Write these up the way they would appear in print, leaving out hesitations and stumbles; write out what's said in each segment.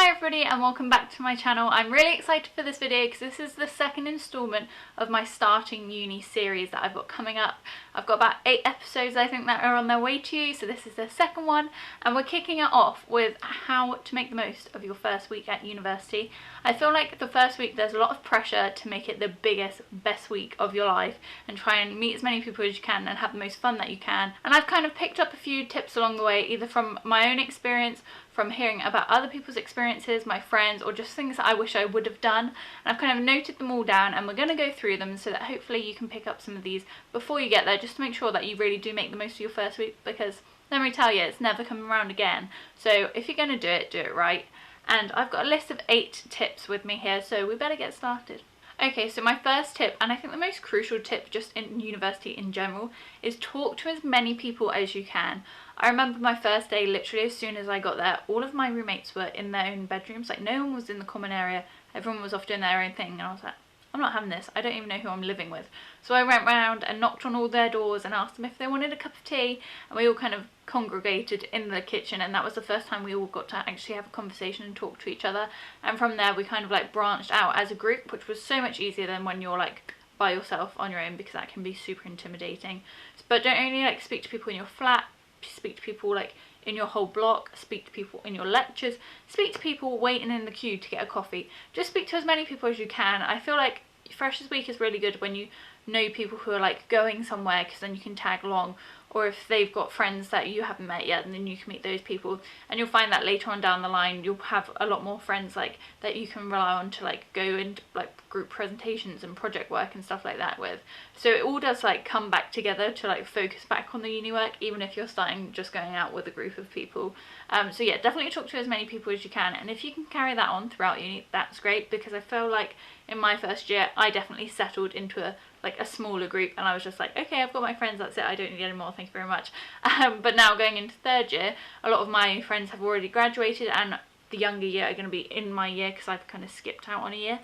Hi everybody and welcome back to my channel. I'm really excited for this video because this is the second instalment of my starting uni series that I've got coming up. I've got about 8 episodes I think that are on their way to you, so this is the second one and we're kicking it off with how to make the most of your first week at university. I feel like the first week there's a lot of pressure to make it the biggest, best week of your life and try and meet as many people as you can and have the most fun that you can. And I've kind of picked up a few tips along the way, either from my own experience, from hearing about other people's experiences, my friends, or just things that I wish I would have done. And I've kind of noted them all down and we're going to go through them so that hopefully you can pick up some of these before you get there, just to make sure that you really do make the most of your first week, because let me tell you, it's never coming around again. So if you're going to do it right. And I've got a list of 8 tips with me here, so we better get started. Okay, so my first tip, and I think the most crucial tip just in university in general, is talk to as many people as you can. I remember my first day, literally as soon as I got there, all of my roommates were in their own bedrooms, like no one was in the common area, everyone was off doing their own thing, and I was like, I'm not having this, I don't even know who I'm living with. So I went round and knocked on all their doors and asked them if they wanted a cup of tea, and we all kind of congregated in the kitchen, and that was the first time we all got to actually have a conversation and talk to each other. And from there we kind of like branched out as a group, which was so much easier than when you're like by yourself on your own, because that can be super intimidating. But don't only like speak to people in your flat, speak to people like in your whole block, speak to people in your lectures, speak to people waiting in the queue to get a coffee. Just speak to as many people as you can. I feel like Freshers Week is really good when you know people who are like going somewhere, because then you can tag along, or if they've got friends that you haven't met yet, and then you can meet those people, and you'll find that later on down the line you'll have a lot more friends like that you can rely on to like go into like group presentations and project work and stuff like that with. So it all does like come back together to like focus back on the uni work, even if you're starting just going out with a group of people. So yeah, definitely talk to as many people as you can, and if you can carry that on throughout uni, that's great, because I feel like in my first year I definitely settled into a smaller group, and I was just like, okay, I've got my friends, that's it, I don't need any more, thank you very much. But now going into third year, a lot of my friends have already graduated, and the younger year are going to be in my year because I've kind of skipped out on a year.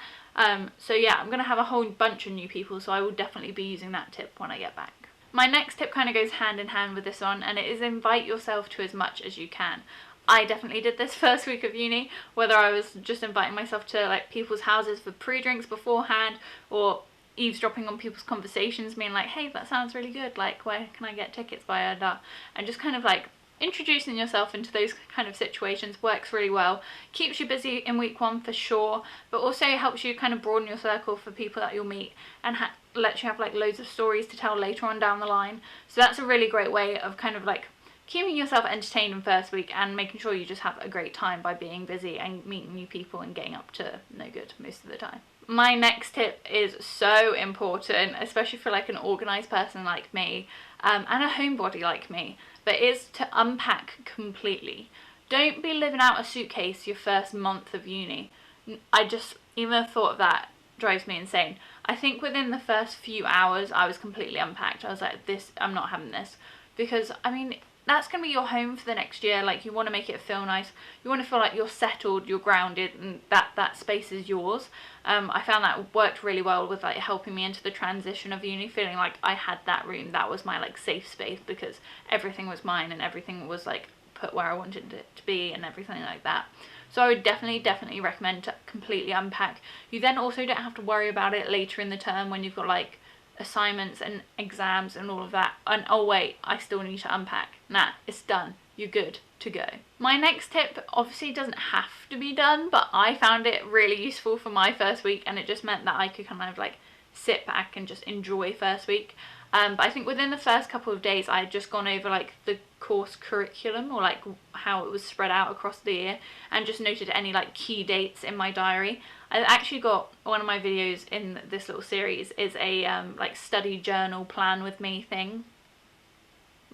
So yeah, I'm going to have a whole bunch of new people, so I will definitely be using that tip when I get back. My next tip kind of goes hand in hand with this one, and it is invite yourself to as much as you can. I definitely did this first week of uni, whether I was just inviting myself to like people's houses for pre-drinks beforehand, or eavesdropping on people's conversations, being like, hey, that sounds really good, like where can I get tickets by, and just kind of like introducing yourself into those kind of situations works really well. Keeps you busy in week 1 for sure, but also helps you kind of broaden your circle for people that you'll meet, and lets you have like loads of stories to tell later on down the line. So that's a really great way of kind of like keeping yourself entertained in first week and making sure you just have a great time by being busy and meeting new people and getting up to no good most of the time. My next tip is so important, especially for like an organised person like me, and a homebody like me, but is to unpack completely. Don't be living out a suitcase your first month of uni. Even the thought of that drives me insane. I think within the first few hours I was completely unpacked. I was like, I'm not having this, because I mean, that's going to be your home for the next year. Like, you want to make it feel nice, you want to feel like you're settled, you're grounded, and that space is yours. I found that worked really well with like helping me into the transition of uni, feeling like I had that room, that was my like safe space, because everything was mine and everything was like put where I wanted it to be and everything like that. So I would definitely recommend to completely unpack. You then also don't have to worry about it later in the term when you've got like assignments and exams and all of that, and oh wait, I still need to unpack. Nah, it's done, you're good to go. My next tip obviously doesn't have to be done, but I found it really useful for my first week, and it just meant that I could kind of like sit back and just enjoy first week. But I think within the first couple of days I had just gone over like the course curriculum, or like how it was spread out across the year, and just noted any like key dates in my diary. I actually got one of my videos in this little series is a like study journal plan with me thing,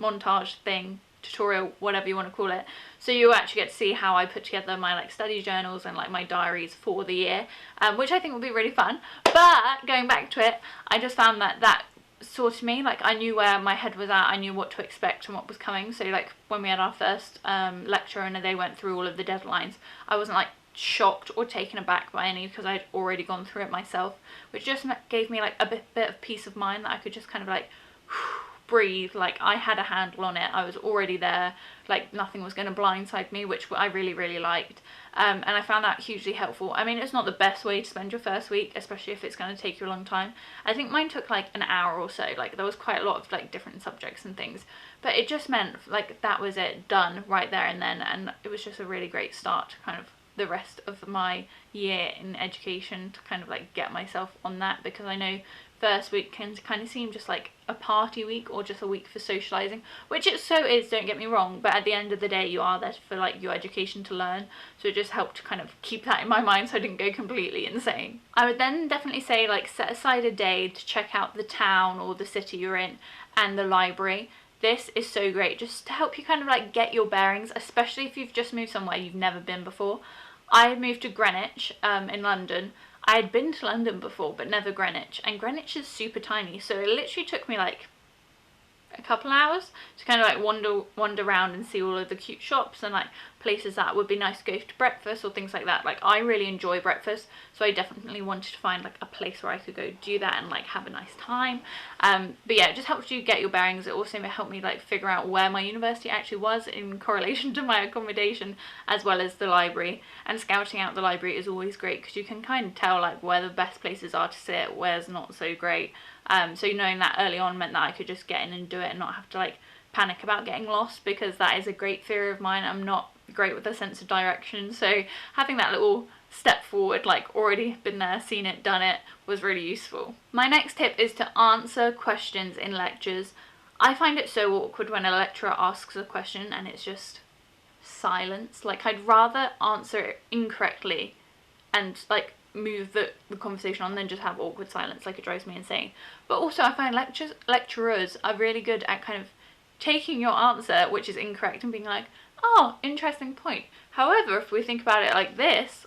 montage thing, tutorial, whatever you want to call it. So you actually get to see how I put together my like study journals and like my diaries for the year, which I think will be really fun. But going back to it, I just found that sorted me. Like, I knew where my head was at, I knew what to expect and what was coming. So like when we had our first lecture and they went through all of the deadlines, I wasn't like shocked or taken aback by any, because I'd already gone through it myself, which just gave me like a bit of peace of mind that I could just kind of like breathe. Like, I had a handle on it, I was already there, like nothing was going to blindside me, which I really, really liked. And I found that hugely helpful. I mean, it's not the best way to spend your first week, especially if it's going to take you a long time. I think mine took like an hour or so. Like, there was quite a lot of like different subjects and things, but it just meant like that was it, done right there and then, and it was just a really great start to kind of the rest of my year in education, to kind of like get myself on that, because I know first week can kind of seem just like a party week or just a week for socializing, which it so is, don't get me wrong, but at the end of the day you are there for like your education to learn. So it just helped to kind of keep that in my mind so I didn't go completely insane. I would then definitely say like set aside a day to check out the town or the city you're in and the library. This is so great just to help you kind of like get your bearings, especially if you've just moved somewhere you've never been before. I had moved to Greenwich in London. I had been to London before, but never Greenwich, and Greenwich is super tiny, so it literally took me like a couple hours to kind of like wander around and see all of the cute shops and like places that would be nice to go to breakfast or things like that. Like, I really enjoy breakfast, so I definitely wanted to find like a place where I could go do that and like have a nice time. But yeah, it just helps you get your bearings. It also helped me like figure out where my university actually was in correlation to my accommodation, as well as the library. And scouting out the library is always great because you can kind of tell like where the best places are to sit, where's not so great. So knowing that early on meant that I could just get in and do it and not have to like panic about getting lost, because that is a great fear of mine. I'm not great with a sense of direction, so having that little step forward, like already been there, seen it, done it, was really useful. My next tip is to answer questions in lectures. I find it so awkward when a lecturer asks a question and it's just silence. Like, I'd rather answer it incorrectly and like move the conversation on than just have awkward silence. Like, it drives me insane. But also I find lecturers are really good at kind of taking your answer, which is incorrect, and being like, oh, interesting point. However, if we think about it like this,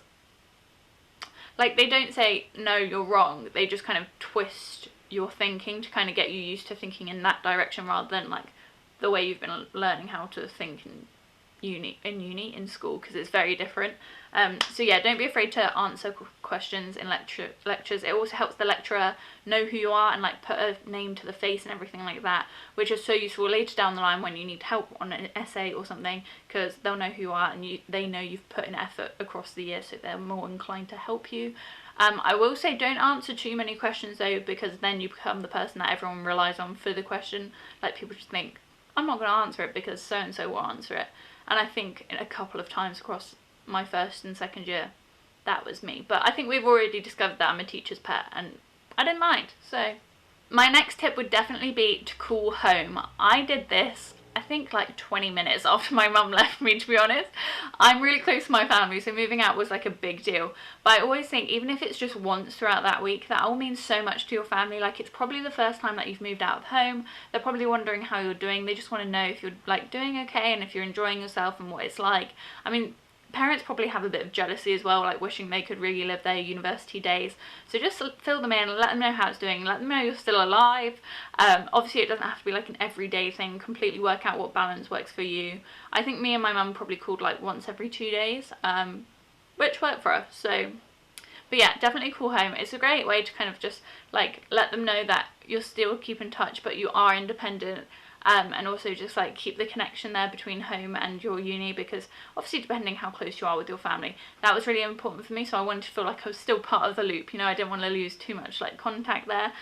like, they don't say, no, you're wrong. They just kind of twist your thinking to kind of get you used to thinking in that direction, rather than like the way you've been learning how to think in school, because it's very different. So yeah, don't be afraid to answer questions in lectures. It also helps the lecturer know who you are and like put a name to the face and everything like that, which is so useful later down the line when you need help on an essay or something, because they'll know who you are and they know you've put in effort across the year, so they're more inclined to help you. I will say don't answer too many questions though, because then you become the person that everyone relies on for the question. Like, people just think, I'm not going to answer it because so and so will answer it. And I think a couple of times across my first and second year, that was me. But I think we've already discovered that I'm a teacher's pet, and I didn't mind. So my next tip would definitely be to call home. I did this, I think, like 20 minutes after my mum left me, to be honest. I'm really close to my family, so moving out was like a big deal. But I always think, even if it's just once throughout that week, that all means so much to your family. Like, it's probably the first time that you've moved out of home. They're probably wondering how you're doing. They just want to know if you're like doing okay and if you're enjoying yourself and what it's like. I mean, parents probably have a bit of jealousy as well, like wishing they could relive their university days. So just fill them in, let them know how it's doing, let them know you're still alive. Obviously it doesn't have to be like an everyday thing. Completely work out what balance works for you. I think me and my mum probably called like once every 2 days, which worked for us. So, but yeah, definitely call home. It's a great way to kind of just like let them know that you're still keep in touch, but you are independent. And also just like keep the connection there between home and your uni, because obviously depending how close you are with your family, that was really important for me. So I wanted to feel like I was still part of the loop, you know. I didn't want to lose too much like contact there.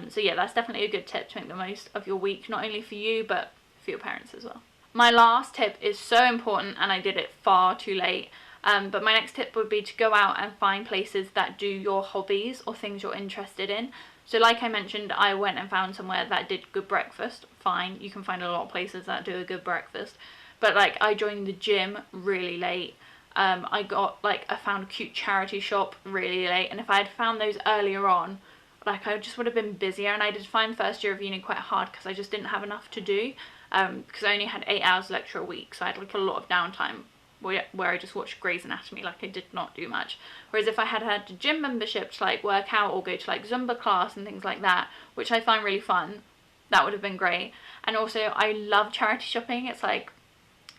So yeah, that's definitely a good tip to make the most of your week, not only for you but for your parents as well. My last tip is so important, and I did it far too late. But my next tip would be to go out and find places that do your hobbies or things you're interested in. So like I mentioned, I went and found somewhere that did good breakfast. Fine, you can find a lot of places that do a good breakfast. But like, I joined the gym really late. I found a cute charity shop really late. And if I had found those earlier on, like, I just would have been busier. And I did find first year of uni quite hard because I just didn't have enough to do. Because I only had 8 hours lecture a week. So I had like a lot of downtime where I just watched Grey's Anatomy. Like, I did not do much. Whereas if I had had a gym membership to like work out or go to like Zumba class and things like that, which I find really fun, that would have been great. And also I love charity shopping. It's like,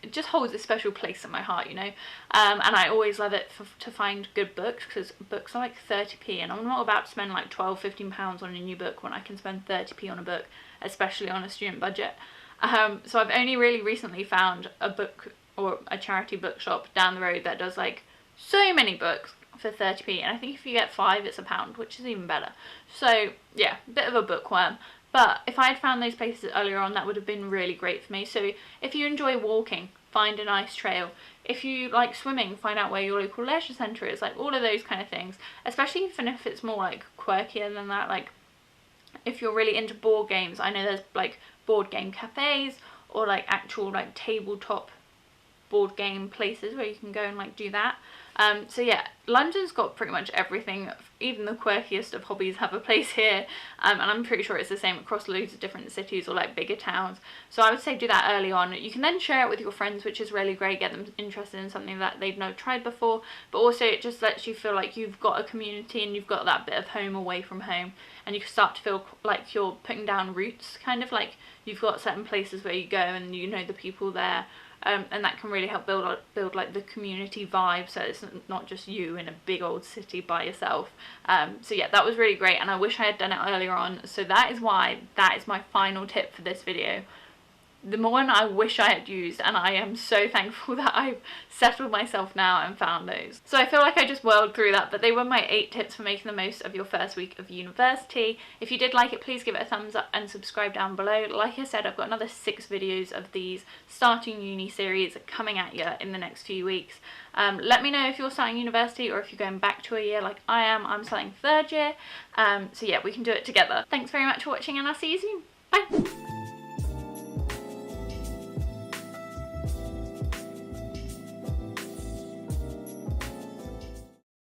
it just holds a special place in my heart, you know. And I always love it to find good books, because books are like 30p, and I'm not about to spend like £12–15 on a new book when I can spend 30p on a book, especially on a student budget. So I've only really recently found a book or a charity bookshop down the road that does like so many books for 30p, and I think if you get 5 it's £1, which is even better. So yeah, a bit of a bookworm. But if I had found those places earlier on, that would have been really great for me. So if you enjoy walking, find a nice trail. If you like swimming, find out where your local leisure centre is, like all of those kind of things. Especially even if it's more like quirkier than that, like if you're really into board games, I know there's like board game cafes or like actual like tabletop board game places where you can go and like do that. So yeah, London's got pretty much everything. Even the quirkiest of hobbies have a place here, and I'm pretty sure it's the same across loads of different cities or like bigger towns. So I would say do that early on. You can then share it with your friends, which is really great, get them interested in something that they've never tried before, but also it just lets you feel like you've got a community and you've got that bit of home away from home, and you can start to feel like you're putting down roots, kind of like you've got certain places where you go and you know the people there. And that can really help build like the community vibe, so it's not just you in a big old city by yourself. So yeah, that was really great, and I wish I had done it earlier on. So that is why that is my final tip for this video. The one I wish I had used, and I am so thankful that I've settled myself now and found those. So I feel like I just whirled through that, but they were my 8 tips for making the most of your first week of university. If you did like it, please give it a thumbs up and subscribe down below. Like I said, I've got another 6 videos of these starting uni series coming at you in the next few weeks. Let me know if you're starting university or if you're going back to a year like I am. I'm starting 3rd year. So yeah, we can do it together. Thanks very much for watching, and I'll see you soon. Bye!